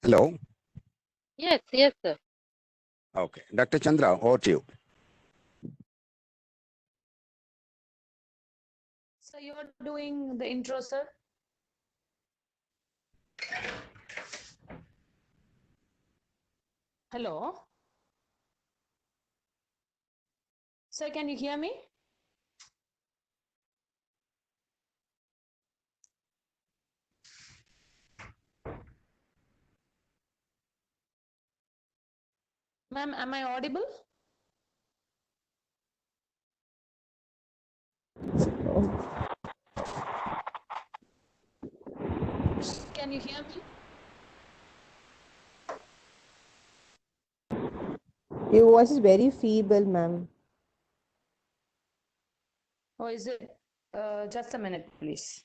Hello. Yes, yes, sir. Okay. Dr. Chandra, over to you. So you're doing the intro, sir? Hello? Sir, can you hear me? Ma'am, am I audible? Can you hear me? Your voice is very feeble, ma'am. Or is it? Just a minute, please.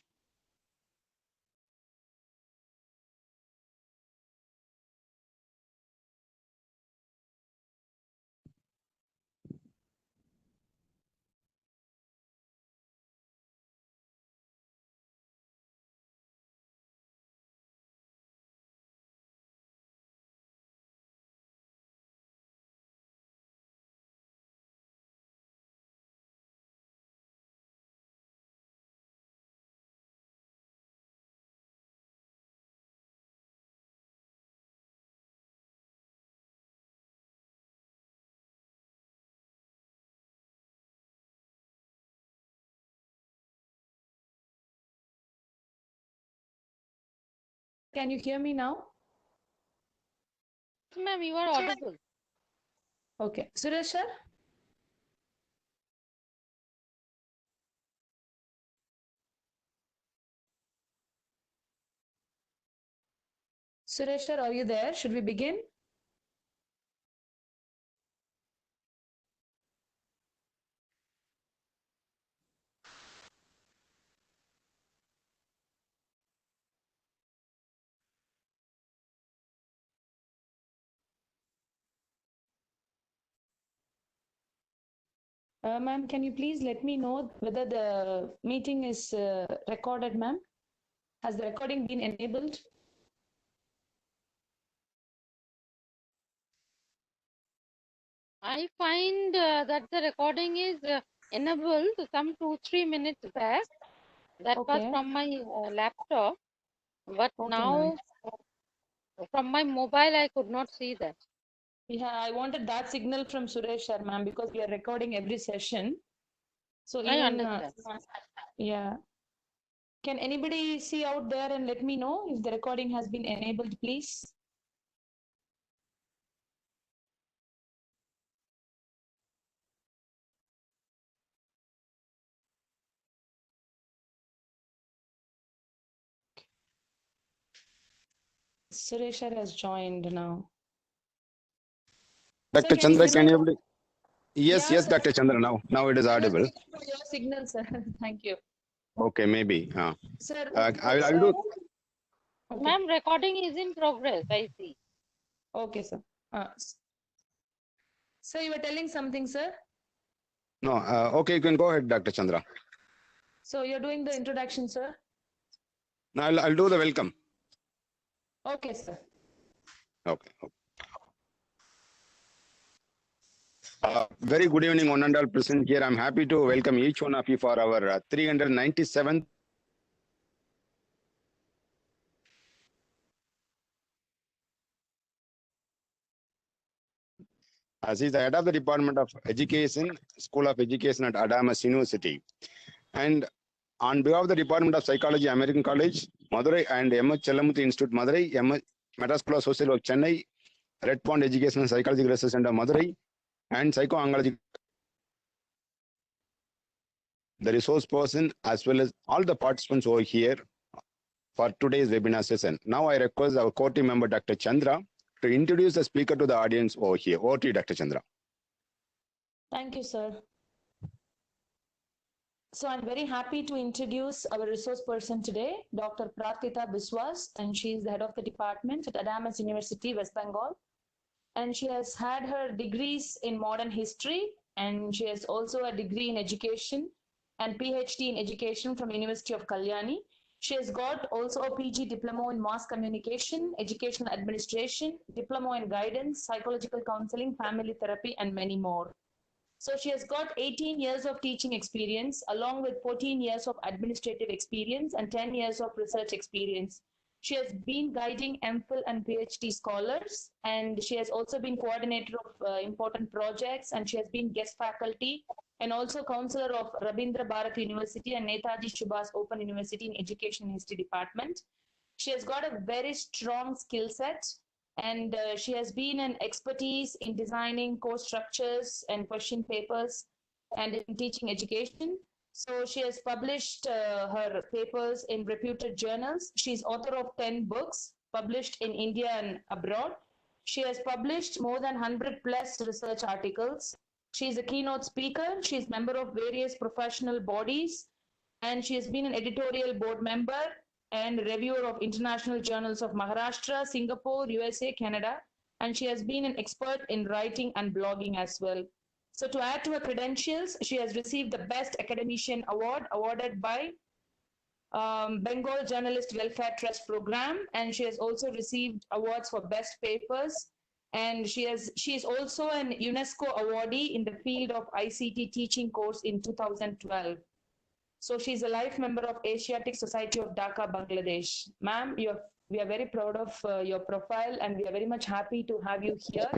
Can you hear me now? Ma'am, you are audible. Okay. Suresh, sir? Suresh, sir, are you there? Should we begin? Ma'am, can you please let me know whether the meeting is recorded, ma'am? Has the recording been enabled? I find that the recording is enabled some 2-3 minutes back. That was Okay. from my laptop, but Okay, now from my mobile I could not see that. Yeah, I wanted that signal from Suresh, sir, ma'am, because we are recording every session. So I even, understand. yeah. Can anybody see out there and let me know if the recording has been enabled, please? Suresh sir has joined now. Dr. can you Chandra, hear can me? you? Yes, Yeah, yes, sir. Dr. Chandra. Now it is I was audible. waiting for your signal, sir. Thank you. Okay, maybe. Sir, I will do. okay. Ma'am, recording is in progress, I see. Okay, sir. Sir, you were telling something, sir? No, okay, you can go ahead, Dr. Chandra. So you're doing the introduction, sir? No, I'll do the welcome. Okay, sir. Okay. Very good evening, one and all present here. I'm happy to welcome each one of you for our 397th. As he's the head of the Department of Education, School of Education at Adamas University. And on behalf of the Department of Psychology, American College, Madurai, and M.H. Chellamuthi Institute, Madurai, Meta School of Social Work, Chennai, Red Pond Education and Psychology Research Center, Madurai, and Psycho-Oncology, the resource person, as well as all the participants over here for today's webinar session. Now I request our core team member, Dr. Chandra, to introduce the speaker to the audience over here. Over to you, Dr. Chandra. Thank you, sir. So I'm very happy to introduce our resource person today, Dr. Prathita Biswas, and she is the head of the department at Adamas University, West Bengal. And she has had her degrees in modern history, and she has also a degree in education and PhD in education from University of Kalyani. She has got also a PG diploma in mass communication, educational administration, diploma in guidance, psychological counseling, family therapy, and many more. So she has got 18 years of teaching experience, along with 14 years of administrative experience and 10 years of research experience. She has been guiding MPhil and PhD scholars, and she has also been coordinator of important projects, and she has been guest faculty and also counselor of Rabindra Bharat University and Netaji Subhas Open University in Education History Department. She has got a very strong skill set, and she has been an expertise in designing course structures and question papers and in teaching education. So she has published her papers in reputed journals. She's author of 10 books published in India and abroad. She has published more than 100 plus research articles. She's a keynote speaker. She's member of various professional bodies, and she has been an editorial board member and reviewer of international journals of Maharashtra, Singapore, USA, Canada, and she has been an expert in writing and blogging as well. So to add to her credentials, she has received the Best Academician Award awarded by Bengal Journalist Welfare Trust Program, and she has also received awards for best papers. And she is also an UNESCO awardee in the field of ICT teaching course in 2012. So she's a life member of Asiatic Society of Dhaka, Bangladesh. Ma'am, we are very proud of your profile, and we are very much happy to have you here.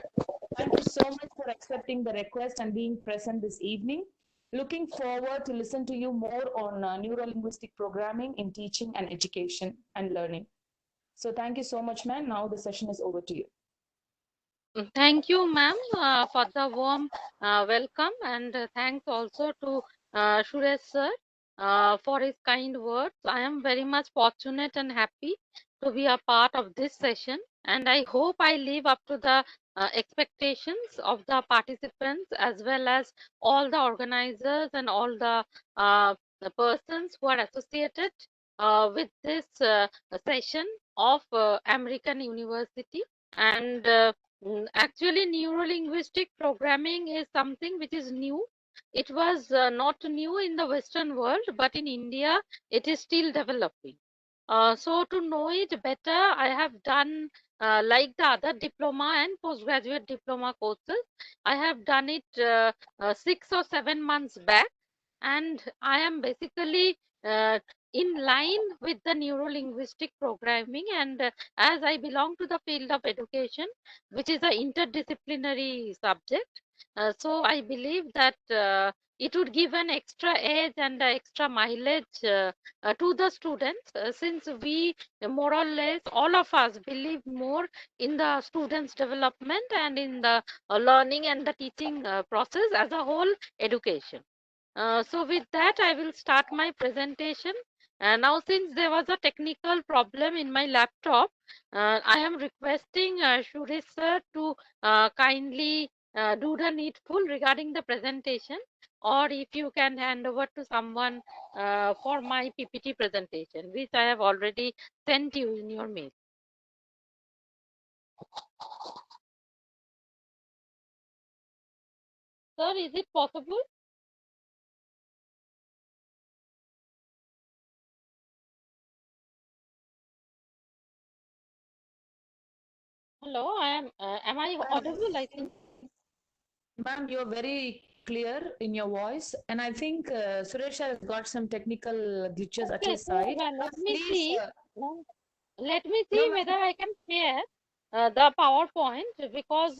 Thank you so much for accepting the request and being present this evening. Looking forward to listen to you more on neuro-linguistic programming in teaching and education and learning. So thank you so much, ma'am. Now the session is over to you. Thank you, ma'am, for the warm welcome, and thanks also to Suresh sir for his kind words. I am very much fortunate and happy to be a part of this session, and I hope I live up to the expectations of the participants, as well as all the organizers and all the persons who are associated with this session of American University. And actually, neuro-linguistic programming is something which is new. It was not new in the Western world, but in India, it is still developing. So to know it better, I have done like the other diploma and postgraduate diploma courses. I have done it 6 or 7 months back, and I am basically in line with the neuro-linguistic programming. And as I belong to the field of education, which is an interdisciplinary subject, so I believe that it would give an extra edge and extra mileage to the students, since we more or less all of us believe more in the students development and in the learning and the teaching process as a whole education. So with that, I will start my presentation. Now, since there was a technical problem in my laptop, I am requesting Suresh sir to kindly do the needful regarding the presentation, or if you can hand over to someone for my PPT presentation, which I have already sent you in your mail. Sir, is it possible? Hello, am I audible? I think. Ma'am, you're very clear in your voice, and I think Suresh has got some technical glitches at Okay, his so side. let me Please, see. Let me no, see ma'am. whether I can share the PowerPoint, because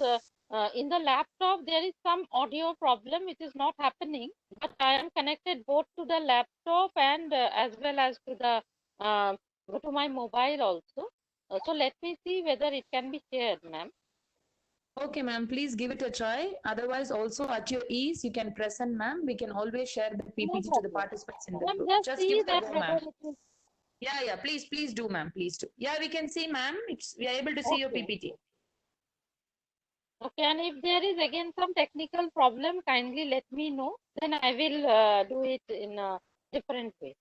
in the laptop there is some audio problem which is not happening, but I am connected both to the laptop and as well as to the to my mobile also. So let me see whether it can be shared, ma'am. Okay, ma'am, please give it a try. Otherwise, also at your ease, you can present, ma'am. We can always share the No PPT to the problem. participants in the Ma'am, group. just Just see give it a that go, whether ma'am. it is Yeah, please do, ma'am, please do. Yeah, we can see, ma'am. We are able to see your okay. PPT. Okay, and if there is again some technical problem, kindly let me know. Then I will do it in a different way.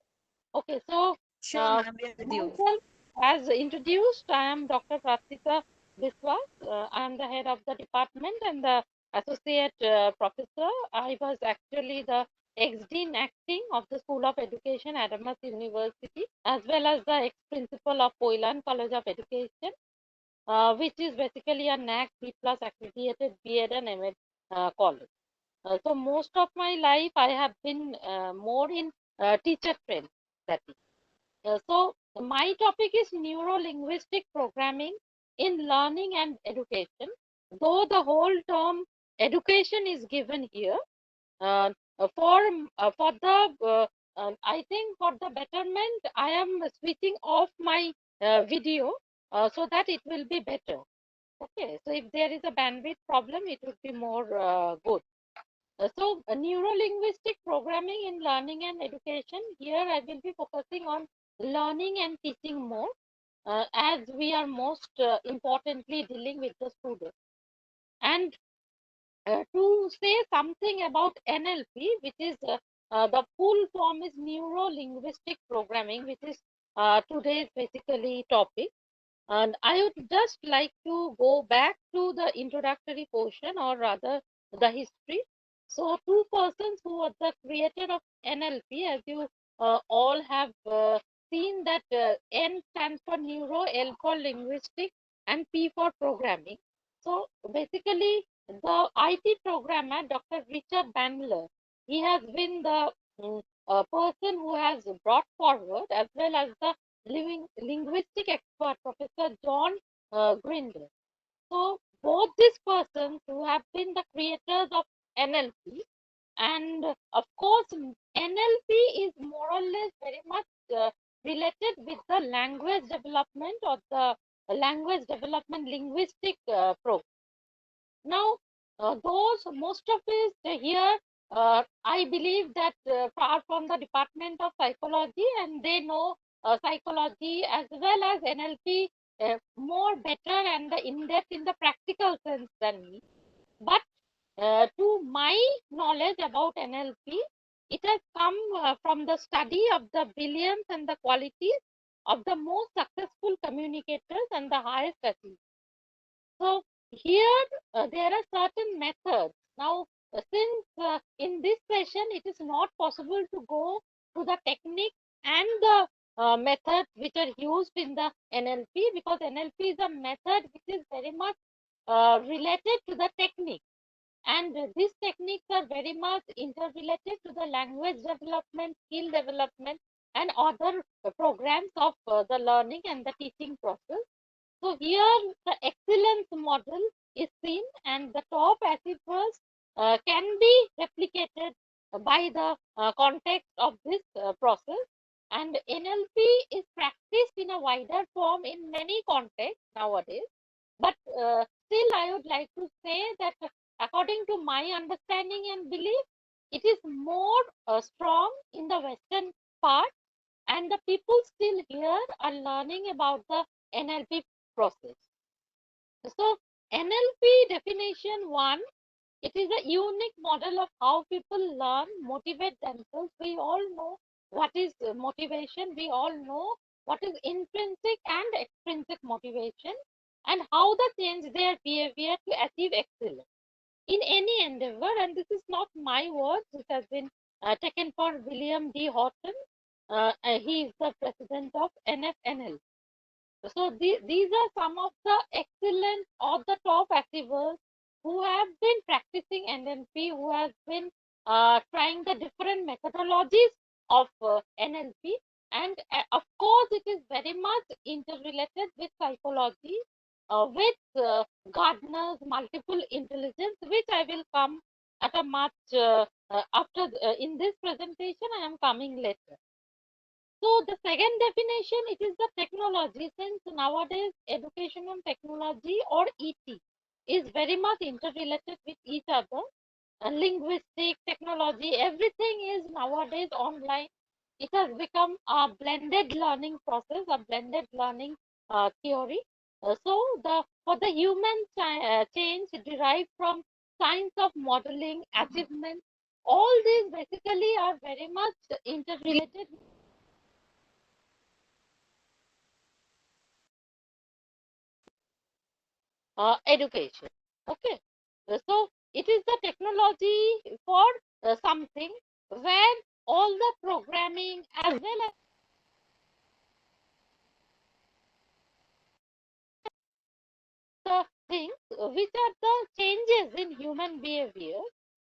Okay, so Sure, ma'am, we are with you. myself, as introduced, I am Dr. Prathika Biswas. I am the head of the department and the associate professor. I was actually the ex-dean acting of the School of Education at Adams University. as well as the ex-principal of Poilan College of Education, which is basically a NAC B+ accredited B.Ed and M.Ed college. So most of my life I have been more in teacher training. That is. So my topic is neuro-linguistic programming in learning and education. Though the whole term education is given here, uh, for the I think for the betterment, I am switching off my video so that it will be better. Okay, so if there is a bandwidth problem, it would be more good. So neuro-linguistic programming in learning and education. Here I will be focusing on learning and teaching more, as we are most importantly dealing with the students. And to say something about NLP, which is the full form is neuro-linguistic programming, which is today's basically topic. And I would just like to go back to the introductory portion, or rather the history. So two persons who are the creator of NLP, as you all have seen that N stands for neuro, L for linguistic, and P for programming. So basically the IT programmer, Dr. Richard Bandler, he has been the person who has brought forward, as well as the linguistic expert, Professor John Grinder. So both these persons who have been the creators of NLP, and of course NLP is more or less very much related with the language development, or the language development linguistic program. Now, those most of us here, I believe that are from the Department of Psychology, and they know psychology as well as NLP more better and in-depth in the practical sense than me. But to my knowledge about NLP, it has come from the study of the brilliance and the qualities of the most successful communicators and the highest achievers. So here there are certain methods. Now, since in this session it is not possible to go to the technique and the methods which are used in the NLP, because NLP is a method which is very much related to the technique. And these techniques are very much interrelated to the language development, skill development, and other programs of the learning and the teaching process. So here the excellence model is seen, and the top achievers can be replicated by the context of this process. And NLP is practiced in a wider form in many contexts nowadays. But still, I would like to say that according to my understanding and belief, it is more strong in the Western part, and the people still here are learning about the NLP process. So NLP definition 1, it is a unique model of how people learn, motivate themselves. We all know what is motivation. We all know what is intrinsic and extrinsic motivation, and how they change their behavior to achieve excellence in any endeavor. And this is not my words. It has been taken from William D. Horton. He is the president of NFNL. So these are some of the excellent or the top achievers who have been practicing NLP, who have been trying the different methodologies of NLP. And of course, it is very much interrelated with psychology, with Gardner's multiple intelligence, which I will come at a much after in this presentation. I am coming later. So the second definition, it is the technology. Since nowadays education and technology, or ET, is very much interrelated with each other. And linguistic, technology, everything is nowadays online. It has become a blended learning process, a blended learning theory. So for the human change derived from science of modeling, achievement, all these basically are very much interrelated education. Okay, so it is the technology for something where all the programming as well as the things which are the changes in human behavior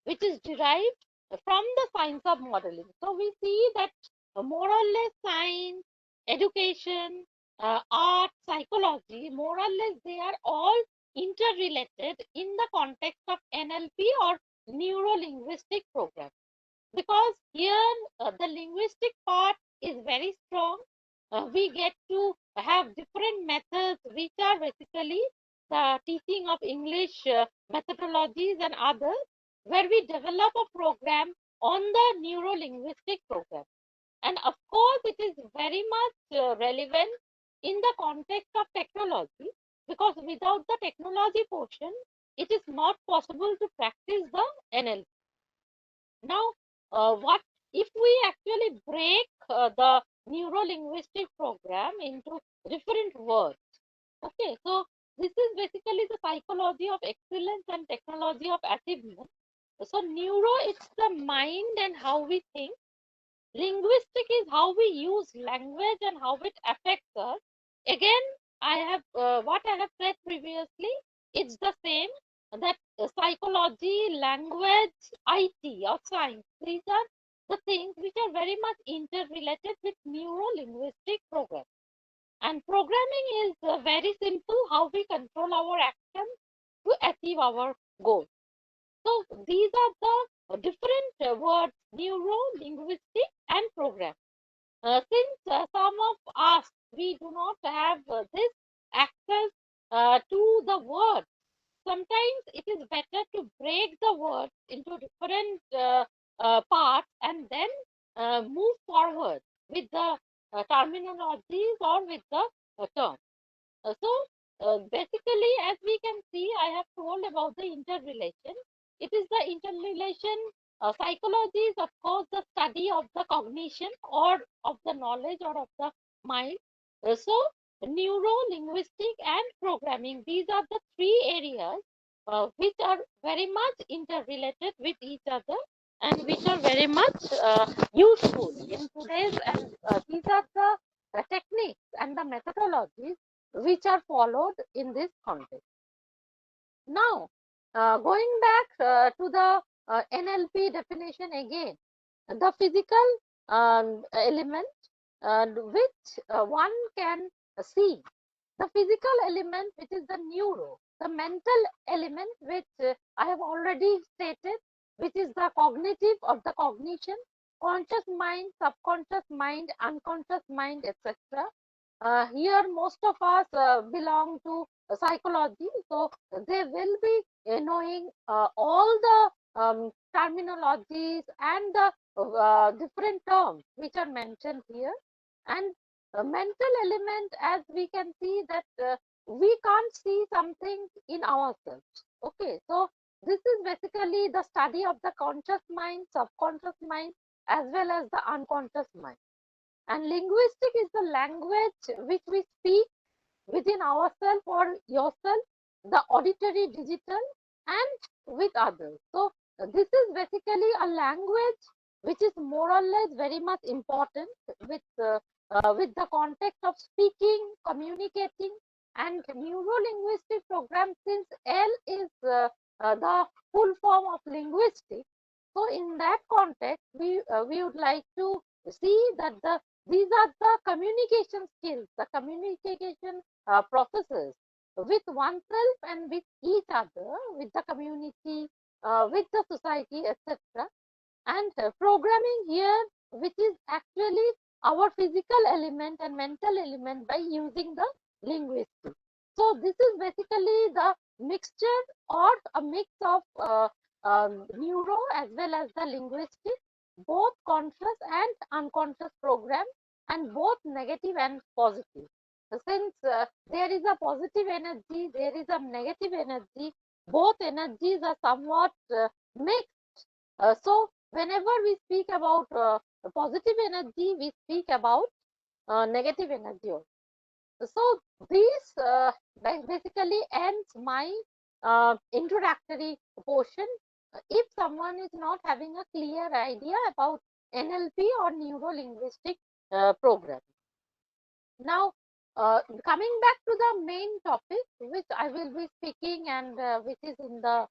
which is derived from the science of modeling. So we see that more or less science, education, art, psychology, more or less they are all interrelated in the context of NLP or neuro-linguistic program, because here the linguistic part is very strong. We get to have different methods which are basically the teaching of English methodologies and others, where we develop a program on the neuro-linguistic program. And of course, it is very much relevant in the context of technology, because without the technology portion, it is not possible to practice the NLP. Now, what if we actually break the neuro-linguistic program into different words? Okay, so this is basically the psychology of excellence and technology of achievement. So neuro, it's the mind and how we think. Linguistic is how we use language and how it affects us. Again, I have what I have said previously, it's the same, that psychology, language, IT or science, these are the things which are very much interrelated with neuro-linguistic programming. And programming is very simple, how we control our actions to achieve our goals. So these are the different words, neuro, linguistic, and program. Since some of us, we do not have this access to the words, sometimes it is better to break the words into different parts and then move forward with the terminologies or with the terms. Basically, as we can see, I have told about the interrelation. It is the interrelation. Psychology is, of course, the study of the cognition or of the knowledge or of the mind. So, neuro, linguistic, and programming, these are the three areas which are very much interrelated with each other and which are very much useful in today's, and these are the techniques and the methodologies which are followed in this context. Now, going back to the NLP definition again, the physical element which one can see, the physical element which is the neuro, the mental element which I have already stated, which is the cognitive of the cognition, conscious mind, subconscious mind, unconscious mind, etc. Here most of us belong to psychology, so they will be knowing all the terminologies and the different terms which are mentioned here. And mental element, as we can see that we can't see something in ourselves. Okay, so this is basically the study of the conscious mind, subconscious mind, as well as the unconscious mind. And linguistic is the language which we speak within ourselves or yourself, the auditory, digital, and with others. So this is basically a language which is more or less very much important with the context of speaking, communicating, and neuro-linguistic program, since L is the full form of linguistic. So in that context, we would like to see that these are the communication skills, the communication processes with oneself and with each other, with the community, with the society, etc. And programming here, which is actually our physical element and mental element by using the linguistic. So this is basically the mixture or a mix of neuro as well as the linguistic, both conscious and unconscious program, and both negative and positive. Since there is a positive energy, there is a negative energy, both energies are somewhat mixed. So whenever we speak about positive energy, we speak about negative energy also. So this basically ends my introductory portion. If someone is not having a clear idea about NLP or neuro-linguistic program. Now, coming back to the main topic, which I will be speaking and which is in the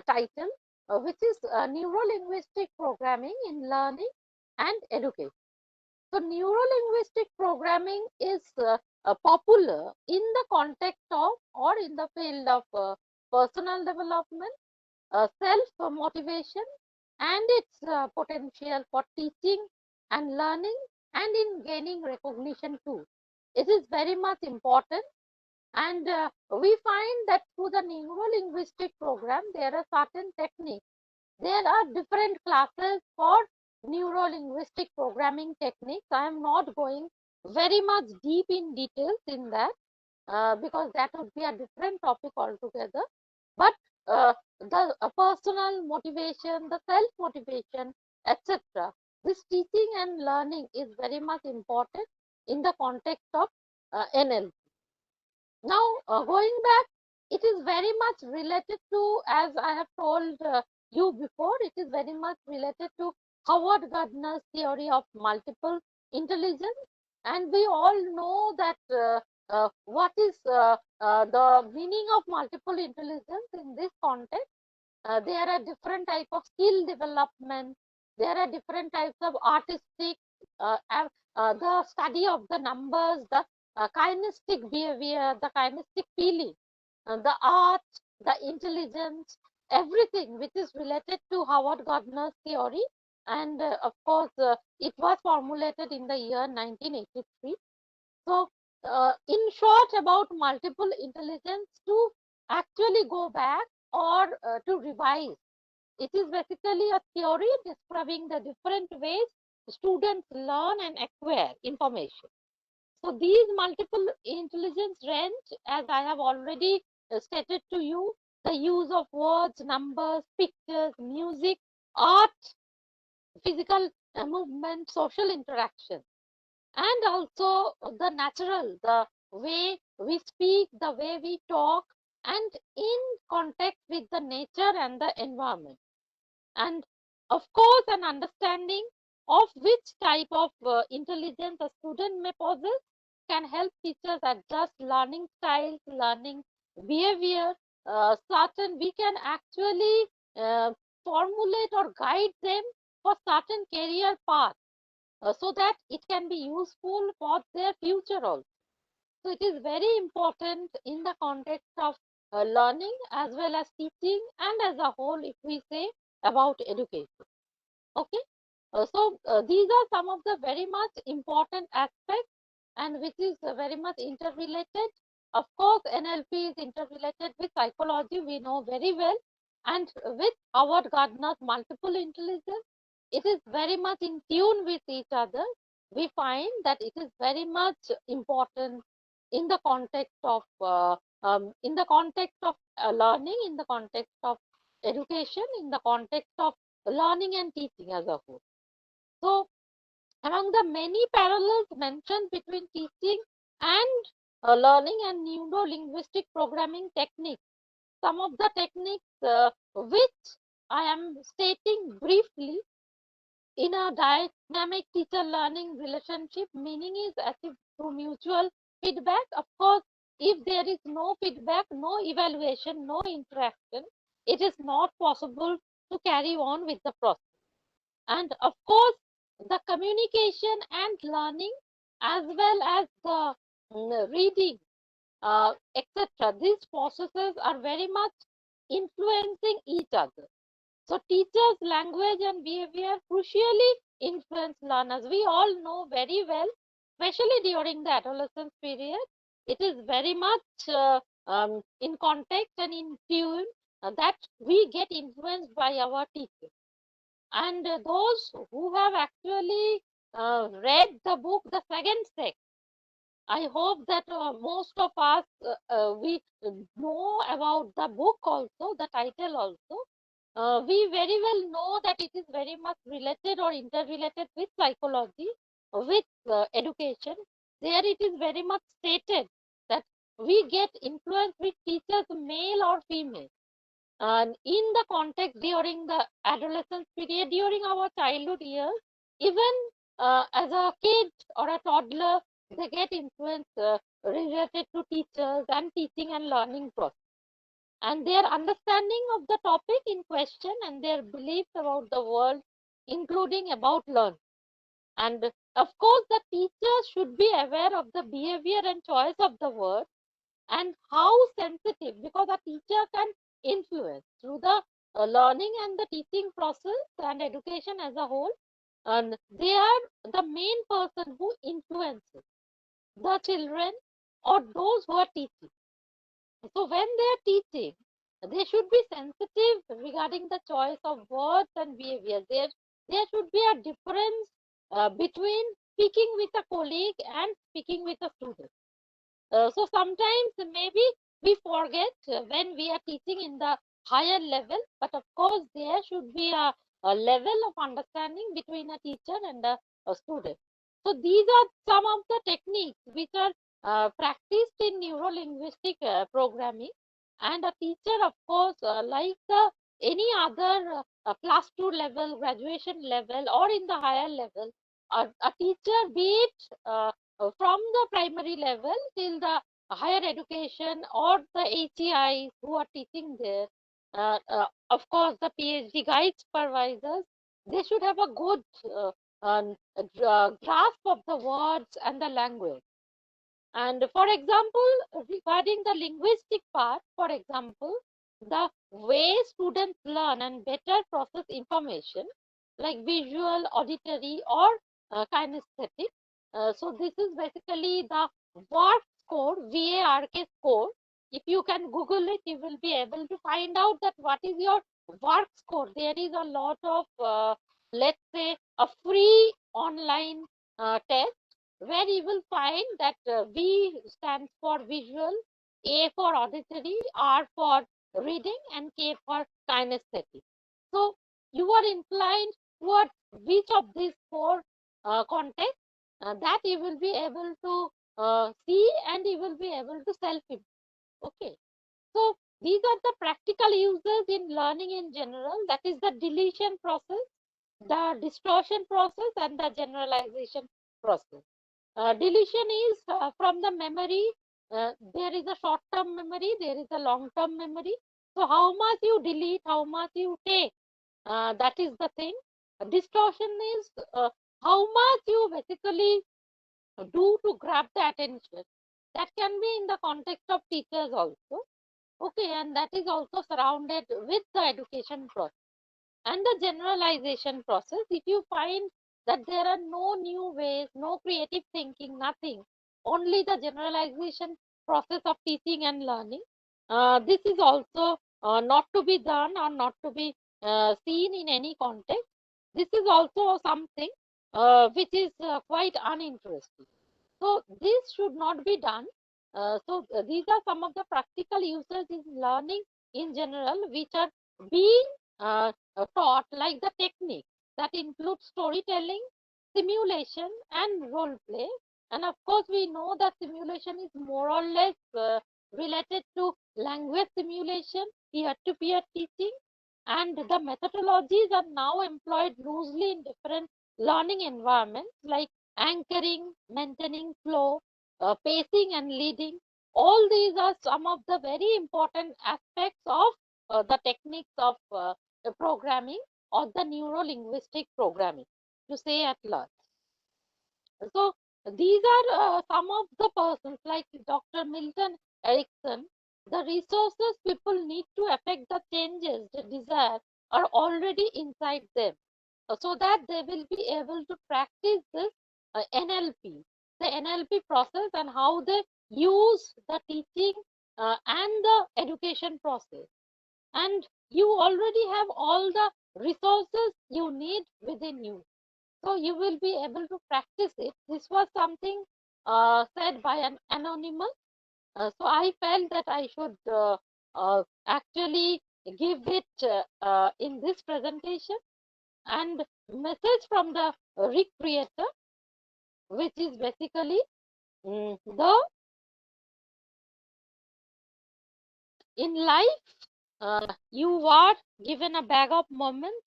title, which is neuro-linguistic programming in learning and education. So, neuro-linguistic programming is popular in the context of or in the field of personal development, self-motivation, and its potential for teaching and learning and in gaining recognition too. It is very much important, and we find that through the neuro-linguistic program, there are certain techniques. There are different classes for neuro-linguistic programming techniques. I am not going very much deep in details in that because that would be a different topic altogether. But the personal motivation, the self-motivation, etc. This teaching and learning is very much important in the context of NLP. Now, going back, it is very much related to, as I have told you before, it is very much related to Howard Gardner's theory of multiple intelligence. And we all know that what is the meaning of multiple intelligence in this context. There are different types of skill development. There are different types of artistic, the study of the numbers, the kinesthetic behavior, the kinesthetic feeling, the art, the intelligence, everything which is related to Howard Gardner's theory. And of course, it was formulated in the year 1983. So, in short, about multiple intelligence, to actually go back or to revise, it is basically a theory describing the different ways students learn and acquire information. So these multiple intelligence range, as I have already stated to you, the use of words, numbers, pictures, music, art, physical movement, social interaction, and also the natural, the way we speak, the way we talk, and in contact with the nature and the environment. And of course, an understanding of which type of intelligence a student may possess can help teachers adjust learning styles, learning behavior. Certain we can actually formulate or guide them for certain career paths so that it can be useful for their future also. So it is very important in the context of learning as well as teaching and as a whole if we say about education. Okay. These are some of the very much important aspects and which is very much interrelated. Of course, NLP is interrelated with psychology, we know very well, and with Howard Gardner's multiple intelligence, it is very much in tune with each other. We find that it is very much important in the context of learning, in the context of education, in the context of learning and teaching as a whole. So, among the many parallels mentioned between teaching and learning and neuro-linguistic programming techniques, some of the techniques which I am stating briefly in a dynamic teacher-learning relationship, meaning is achieved through mutual feedback. Of course, if there is no feedback, no evaluation, no interaction, it is not possible to carry on with the process. And of course, the communication and learning as well as the reading, etc. These processes are very much influencing each other. So teachers' language and behavior crucially influence learners. We all know very well, especially during the adolescence period, it is very much in context and in tune that we get influenced by our teachers. And those who have actually read the book, The Second Sex, I hope that most of us we know about the book also, the title also. We very well know that it is very much related or interrelated with psychology, with education. There it is very much stated that we get influenced with teachers, male or female. And in the context during the adolescence period, during our childhood years, even as a kid or a toddler, they get influence related to teachers and teaching and learning process, and their understanding of the topic in question and their beliefs about the world, including about learning. And of course, the teacher should be aware of the behavior and choice of the word and how sensitive, because a teacher can influence through the learning and the teaching process and education as a whole. And they are the main person who influences the children or those who are teaching. So when they are teaching, they should be sensitive regarding the choice of words and behavior. There should be a difference between speaking with a colleague and speaking with a student. So sometimes maybe we forget when we are teaching in the higher level, but of course there should be a level of understanding between a teacher and a student. So these are some of the techniques which are practiced in neuro-linguistic programming, and a teacher, of course, like any other class 2 level, graduation level, or in the higher level, a teacher, be it from the primary level till the higher education or the HEIs who are teaching there, of course, the PhD guide supervisors, they should have a good grasp of the words and the language. And for example, regarding the linguistic part, for example, the way students learn and better process information like visual, auditory, or kinesthetic. So this is basically the VARK score, VARK score. If you can Google it, you will be able to find out that what is your VARK score. There is a lot of, let's say, a free online test where you will find that V stands for visual, A for auditory, R for reading, and K for kinesthetic. So you are inclined towards which of these four contexts, that you will be able to see, and you will be able to self-improve. Okay. So these are the practical uses in learning in general. That is the deletion process, the distortion process, and the generalization process. Deletion is from the memory. There is a short-term memory, there is a long-term memory. So how much you delete, how much you take, that is the thing. Distortion is how much you basically do to grab the attention. That can be in the context of teachers also. Okay, and that is also surrounded with the education process. And the generalization process, if you find that there are no new ways, no creative thinking, nothing, only the generalization process of teaching and learning, this is also not to be done or not to be seen in any context. This is also something which is quite uninteresting. So this should not be done. These are some of the practical uses in learning in general, which are being taught, like the technique that includes storytelling, simulation, and role play. And of course, we know that simulation is more or less related to language simulation, peer-to-peer teaching, and the methodologies are now employed loosely in different learning environments like anchoring, maintaining flow, pacing, and leading. All these are some of the very important aspects of the techniques of programming or the neuro-linguistic programming, to say at large. So these are some of the persons like Dr. Milton Erickson. The resources people need to affect the changes they desire are already inside them, so that they will be able to practice this NLP, the NLP process, and how they use the teaching and the education process. And you already have all the resources you need within you. So you will be able to practice it. This was something said by an anonymous. So I felt that I should actually give it in this presentation. And message from the Rick Creator, which is basically in life, you are given a bag of moments.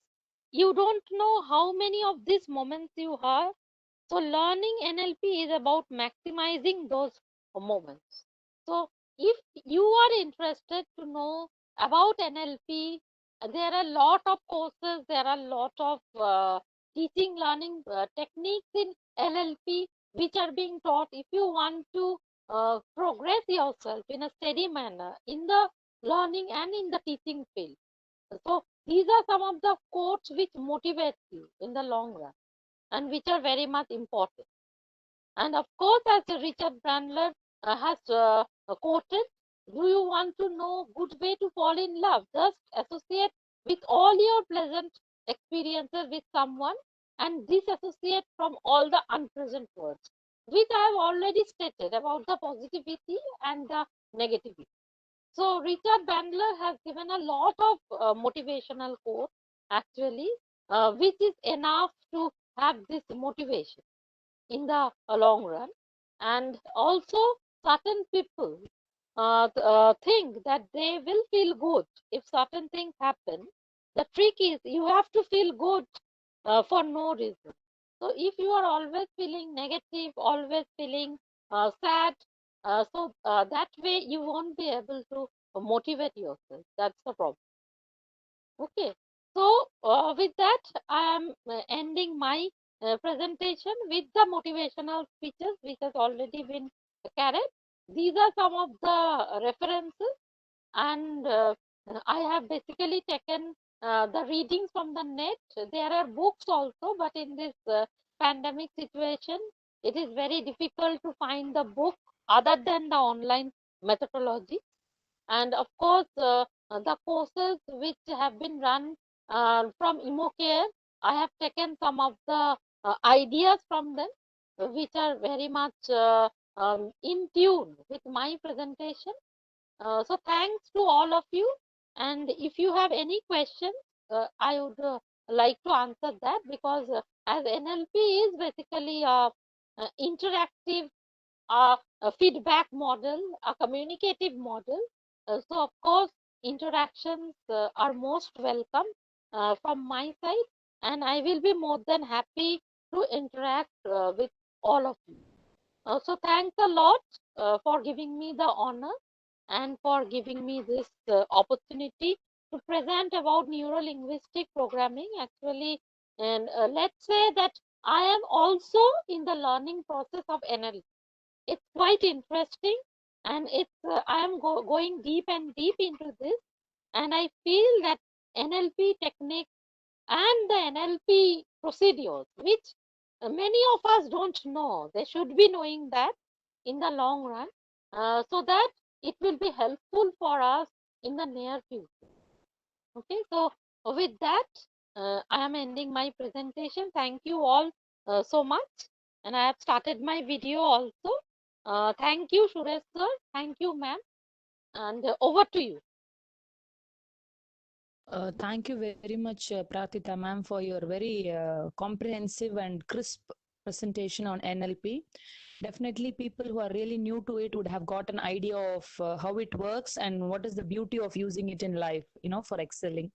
You don't know how many of these moments you have, So learning NLP is about maximizing those moments. So if you are interested to know about NLP, there are a lot of courses, there are a lot of teaching learning techniques in NLP which are being taught. If you want to progress yourself in a steady manner in the learning and in the teaching field. So these are some of the quotes which motivate you in the long run and which are very much important. And of course, as Richard Bandler has quoted, do you want to know good way to fall in love? Just associate with all your pleasant experiences with someone and disassociate from all the unpleasant words, which I have already stated about the positivity and the negativity. So Richard Bandler has given a lot of motivational quotes actually, which is enough to have this motivation in the long run. And also certain people think that they will feel good if certain things happen. The trick is you have to feel good for no reason. So if you are always feeling negative, always feeling sad, that way you won't be able to motivate yourself. That's the problem. Okay. So with that, I am ending my presentation with the motivational speeches which has already been carried. These are some of the references, and I have basically taken the readings from the net. There are books also, but in this pandemic situation, it is very difficult to find the book other than the online methodology. And of course, the courses which have been run from IMOCare, I have taken some of the ideas from them, which are very much in tune with my presentation. So thanks to all of you. And if you have any questions, I would like to answer that, because as NLP is basically a interactive a feedback model, a communicative model. So of course, interactions are most welcome from my side, and I will be more than happy to interact with all of you. So thanks a lot for giving me the honor and for giving me this opportunity to present about neuro-linguistic programming actually. And let's say that I am also in the learning process of NLP. It's quite interesting, and it's I am going deep and deep into this, and I feel that NLP techniques and the NLP procedures, which many of us don't know, they should be knowing that in the long run, so that it will be helpful for us in the near future. Okay, so with that, I am ending my presentation. Thank you all so much, and I have started my video also. Thank you, Suresh sir. Thank you, ma'am. And over to you. Thank you very much, Pratita ma'am, for your very comprehensive and crisp presentation on NLP. Definitely, people who are really new to it would have got an idea of how it works and what is the beauty of using it in life, for excelling.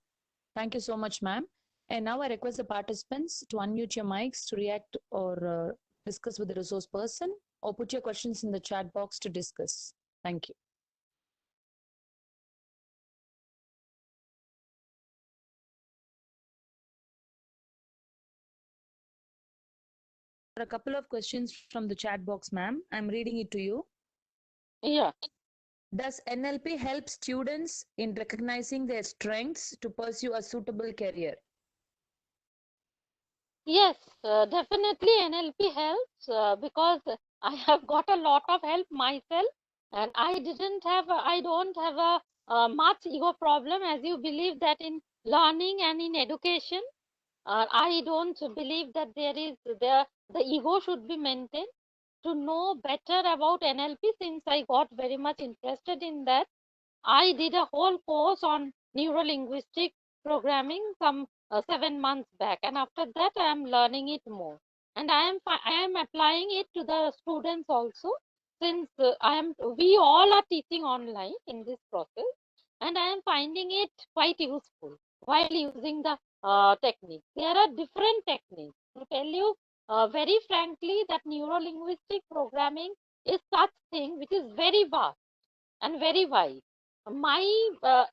Thank you so much, ma'am. And now I request the participants to unmute your mics to react or discuss with the resource person, or put your questions in the chat box to discuss. Thank you. There are a couple of questions from the chat box, ma'am. I'm reading it to you. Yeah. Does NLP help students in recognizing their strengths to pursue a suitable career? Yes, definitely NLP helps because I have got a lot of help myself, and I don't have a much ego problem, as you believe that in learning and in education. I don't believe that the ego should be maintained. To know better about NLP, since I got very much interested in that, I did a whole course on neuro-linguistic programming some 7 months back, and after that I am learning it more, and I am applying it to the students also, since we all are teaching online in this process, and I am finding it quite useful while using the technique. There are different techniques. To tell you, very frankly, that neuro-linguistic programming is such thing which is very vast and very wide. My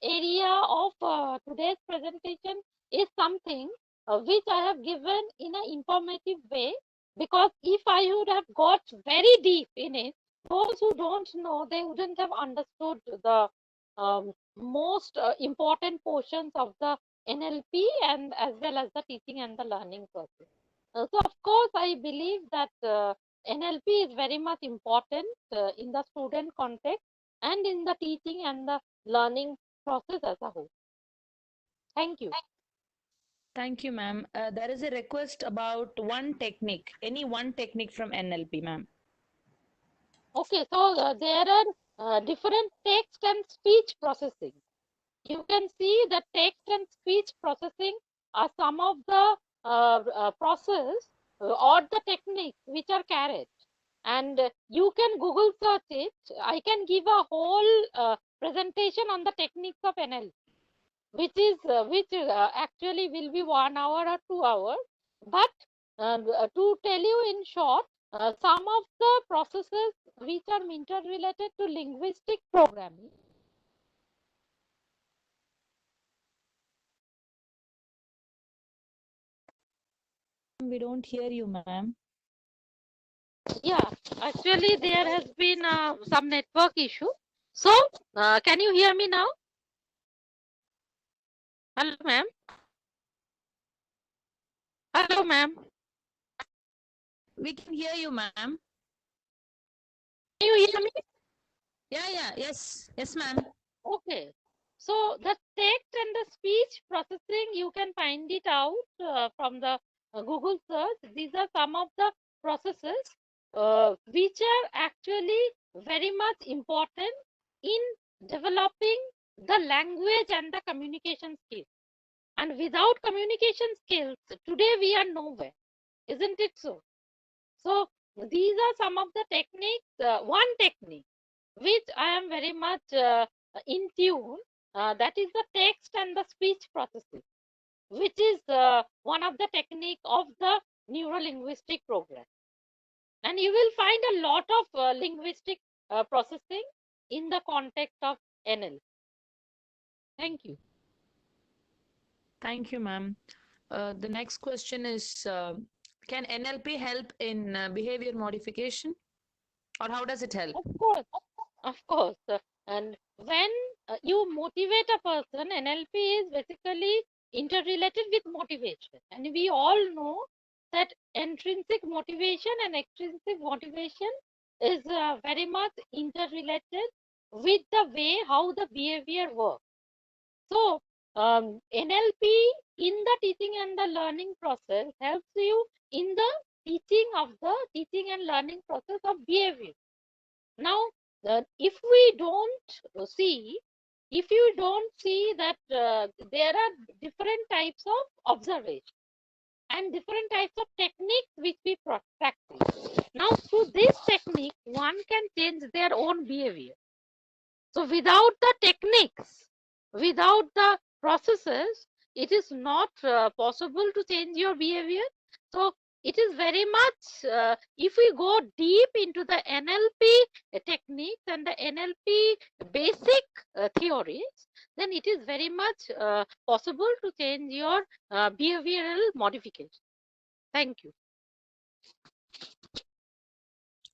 area of today's presentation is something which I have given in an informative way, because if I would have got very deep in it, those who don't know, they wouldn't have understood the most important portions of the NLP and as well as the teaching and the learning process. So of course, I believe that NLP is very much important in the student context and in the teaching and the learning process as a whole. Thank you. Thank you, ma'am. There is a request about one technique, any one technique from NLP, ma'am. Okay, so there are different text and speech processing. You can see that text and speech processing are some of the process or the techniques which are carried. And you can Google search it. I can give a whole presentation on the techniques of NLP, which is actually will be 1 hour or 2 hours. But to tell you in short, some of the processes which are interrelated to linguistic programming. We don't hear you, ma'am. Yeah, actually there has been some network issue. So, can you hear me now? Hello, ma'am. Hello, ma'am. We can hear you, ma'am. Can you hear me? Yeah, yes, ma'am. Okay. So the text and the speech processing, you can find it out from the Google search. These are some of the processes which are actually very much important in developing the language and the communication skills. And without communication skills, today we are nowhere, isn't it so? So these are some of the techniques, one technique which I am very much in tune, that is the text and the speech processing, which is one of the technique of the neuro-linguistic program. And you will find a lot of linguistic processing in the context of NL. Thank you. Thank you, ma'am. The next question is, can NLP help in behavior modification? Or how does it help? Of course. And when you motivate a person, NLP is basically interrelated with motivation. And we all know that intrinsic motivation and extrinsic motivation is very much interrelated with the way how the behavior works. So, NLP in the teaching and the learning process helps you in the teaching and learning process of behavior. Now, if you don't see that there are different types of observation and different types of techniques which we practice. Now, through this technique, one can change their own behavior. So, without the techniques, without the processes, it is not possible to change your behavior. So, it is very much, if we go deep into the NLP techniques and the NLP basic theories, then it is very much possible to change your behavioral modification. Thank you.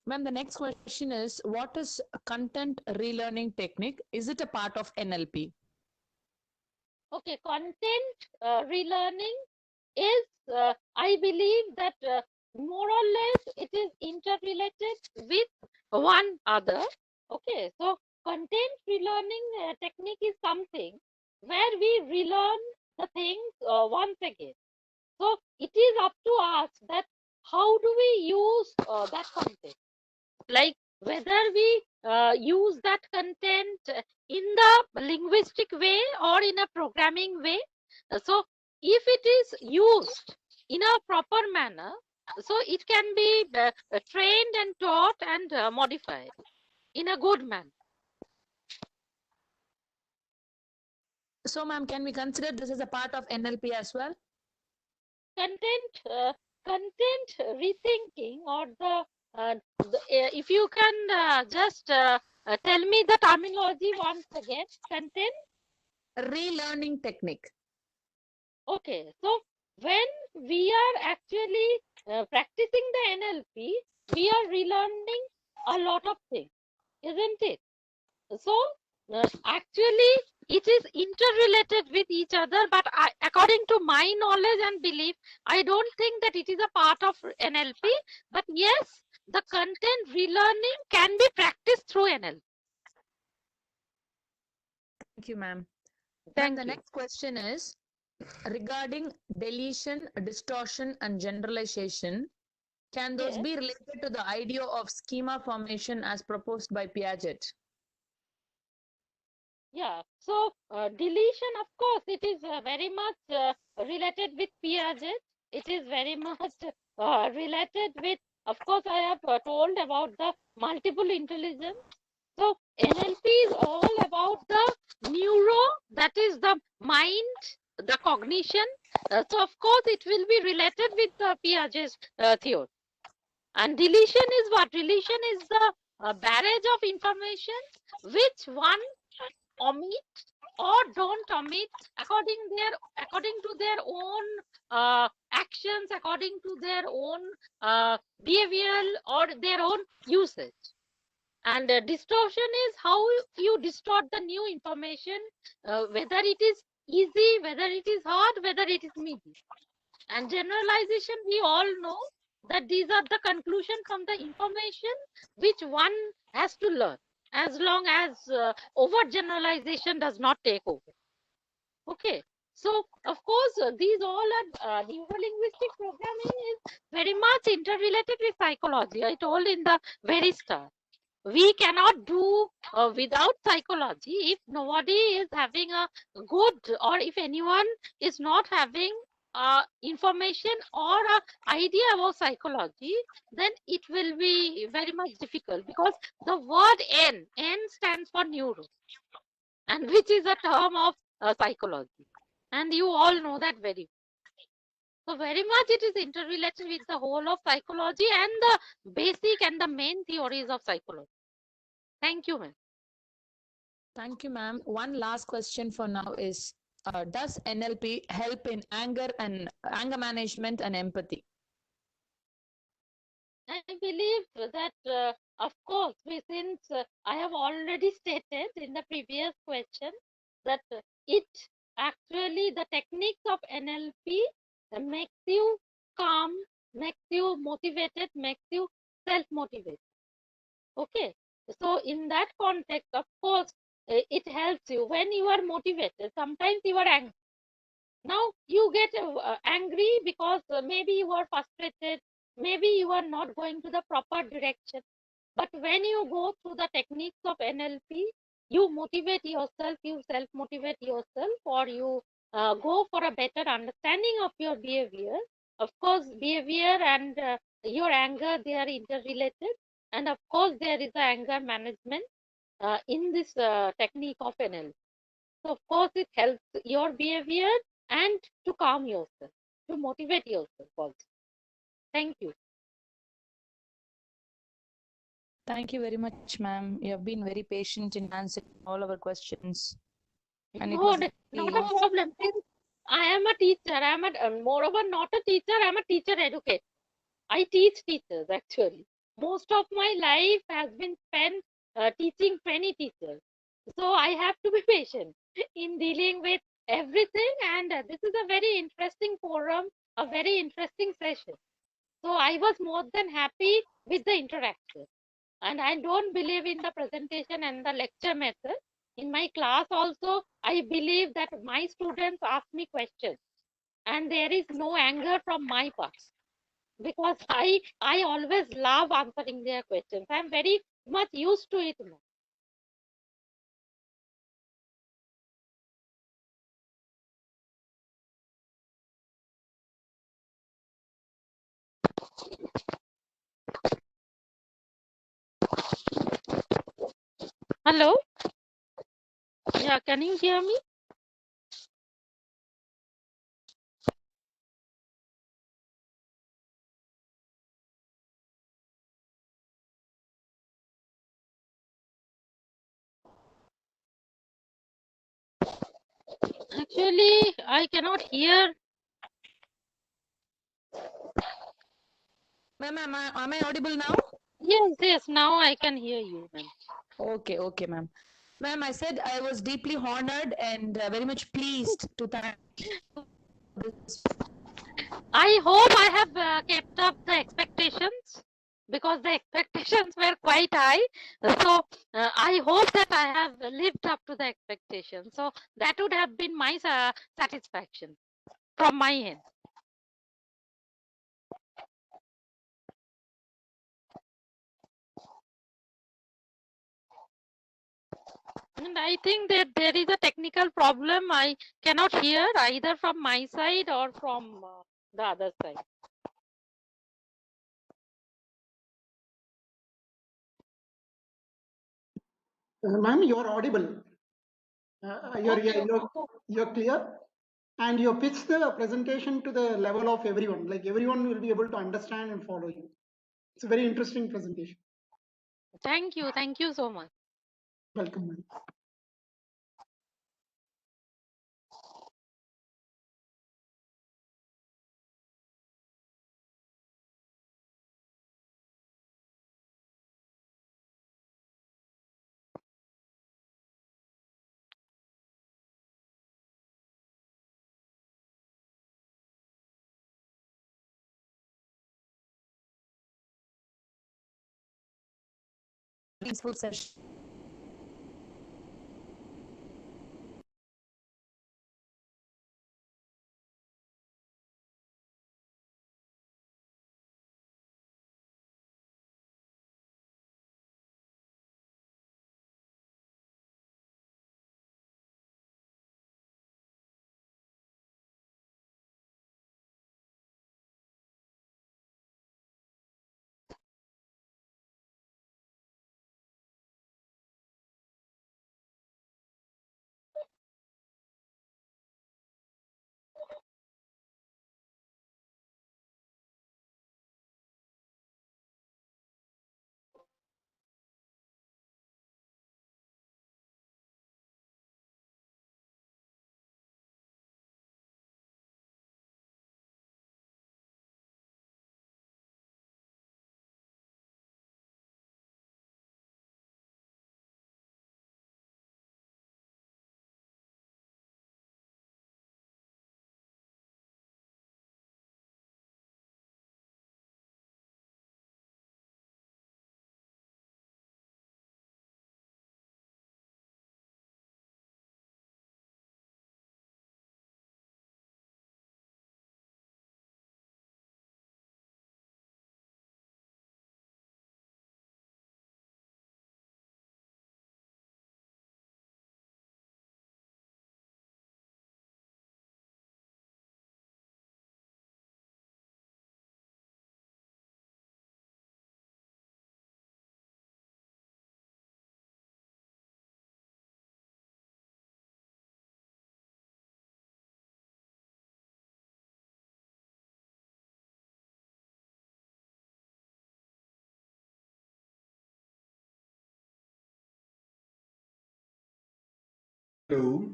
Ma'am, the next question is, what is a content relearning technique? Is it a part of NLP? Okay, content relearning is, I believe that more or less it is interrelated with one other. Okay, so content relearning technique is something where we relearn the things once again. So it is up to us that how do we use that content, like whether we use that content in the linguistic way or in a programming way. So if it is used in a proper manner, so it can be trained and taught and modified in a good manner. So, ma'am, can we consider this as a part of NLP as well? Content content rethinking or if you can just tell me the terminology once again. Content. Relearning technique. Okay, so when we are actually practicing the NLP, we are relearning a lot of things, isn't it? So actually, it is interrelated with each other, but according to my knowledge and belief, I don't think that it is a part of NLP. But yes, the content relearning can be practiced through NLP. Thank you, ma'am. Thank The you. next question is regarding deletion, distortion, and generalization. Can those Yes. be related to the idea of schema formation as proposed by Piaget? Yeah, so deletion, of course, it is very much related with Piaget. It is very much related with, of course, I have told about the multiple intelligence. So NLP is all about the neuro, that is the mind, the cognition. So of course, it will be related with the Piaget's theory. And deletion is what? Deletion is the barrage of information which one omit or don't omit according to their own actions, according to their own behavioral or their own usage. And distortion is how you distort the new information, whether it is easy, whether it is hard, whether it is medium. And generalization, we all know that these are the conclusion from the information which one has to learn, as long as over generalization does not take over. Okay, so of course these all are neuro-linguistic programming is very much interrelated with psychology. I told in the very start, we cannot do without psychology. If nobody is having a good, or if anyone is not having information or idea about psychology, then it will be very much difficult, because the word N stands for neuro, and which is a term of psychology, and you all know that very well. So very much it is interrelated with the whole of psychology and the basic and the main theories of psychology. Thank you, ma'am. Thank you, ma'am. One last question for now is, does NLP help in anger management and empathy? I believe that, of course, since I have already stated in the previous question that it actually, the techniques of NLP makes you calm, makes you motivated, makes you self-motivated. Okay, so in that context, of course, it helps you when you are motivated. Sometimes you are angry. Now you get angry because maybe you are frustrated, maybe you are not going to the proper direction. But when you go through the techniques of NLP, you motivate yourself, you self-motivate yourself, or you go for a better understanding of your behavior. Of course, behavior and your anger, they are interrelated. And of course, there is a anger management in this technique of NLP. So of course, it helps your behavior and to calm yourself, to motivate yourself also. Thank you. Thank you very much, ma'am. You have been very patient in answering all our questions. And it No, was not a problem. Since I am a teacher, I am moreover not a teacher, I am a teacher educator. I teach teachers actually. Most of my life has been spent teaching 20 teachers. So I have to be patient in dealing with everything. And this is a very interesting forum, a very interesting session. So I was more than happy with the interaction. And I don't believe in the presentation and the lecture method. In my class also, I believe that my students ask me questions and there is no anger from my part, because I always love answering their questions. I'm very much used to it now. Hello? Yeah, can you hear me? Actually, I cannot hear. Ma'am, am I audible now? Yes, now I can hear you, ma'am. Okay, ma'am. Ma'am, I said I was deeply honored and very much pleased to thank this. I hope I have kept up the expectations because the expectations were quite high. So I hope that I have lived up to the expectations. So that would have been my satisfaction from my end. And I think that there is a technical problem. I cannot hear either from my side or from the other side. Ma'am, you are audible. Okay. You're clear, and you pitch the presentation to the level of everyone. Like everyone will be able to understand and follow you. It's a very interesting presentation. Thank you so much. Welcome, ma'am. Peaceful session. Hello.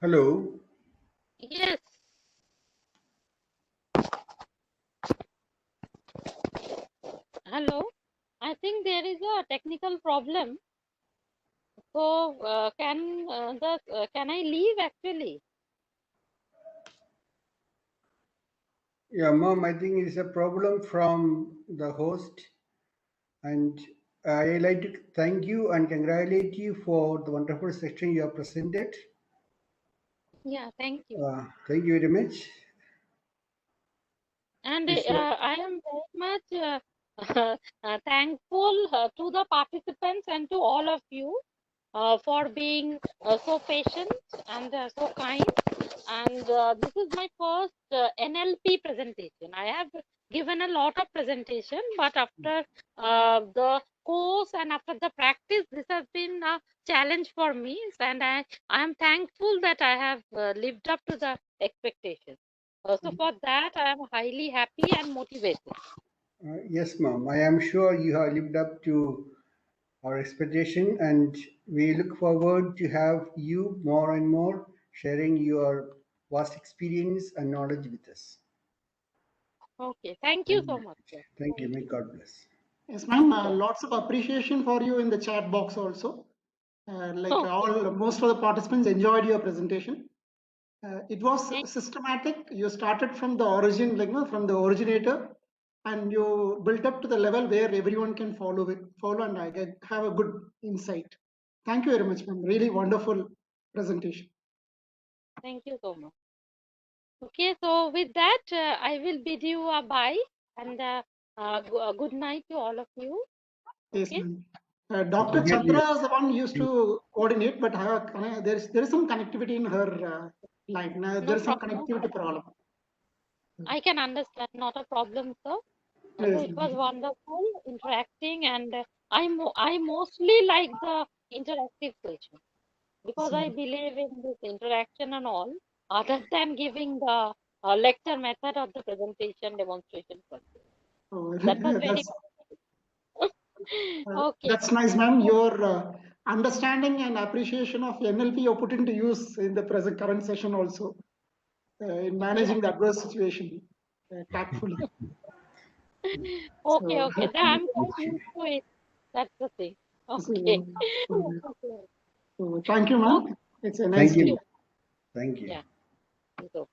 Hello. Yes. Hello. I think there is a technical problem. So can I leave actually? Yeah, ma'am, I think it's a problem from the host. And I like to thank you and congratulate you for the wonderful section you have presented. Yeah, thank you. Thank you very much. And It's a- I am very much thankful to the participants and to all of you for being so patient and so kind. And this is my first NLP presentation. I have given a lot of presentation, but after the course and after the practice, this has been a challenge for me. And I am thankful that I have lived up to the expectation. So for that, I am highly happy and motivated. yes, ma'am. I am sure you have lived up to our expectation, and we look forward to have you more and more sharing your vast experience and knowledge with us. Okay, thank you so much, sir. Thank you. May God bless. Yes, ma'am. Yeah. Lots of appreciation for you in the chat box also. Okay. Most of the participants enjoyed your presentation. It was Thank- systematic. You started from the origin, from the originator, and you built up to the level where everyone can follow, and have a good insight. Thank you very much, ma'am. Really wonderful presentation. Thank you so much. Okay, so with that, I will bid you a bye and good night to all of you. Yes, Okay. ma'am. Dr. Definitely. Chandra is the one who used to coordinate, but there is some connectivity in her line. There No is some problem. connectivity problem. I can understand. Not a problem, sir. So Yes, it was ma'am. wonderful interacting, and I mostly like the interactive session because I So, believe in this interaction and all, other than giving the lecture method or the presentation demonstration. That was very okay. that's nice, ma'am. Your understanding and appreciation of NLP you put into use in the present current session also in managing the adverse situation tactfully. Okay, So, okay. I'm quite used to it. That's the thing. Okay. so thank you, ma'am. It's a nice Thank day. you. Thank you. Yeah. So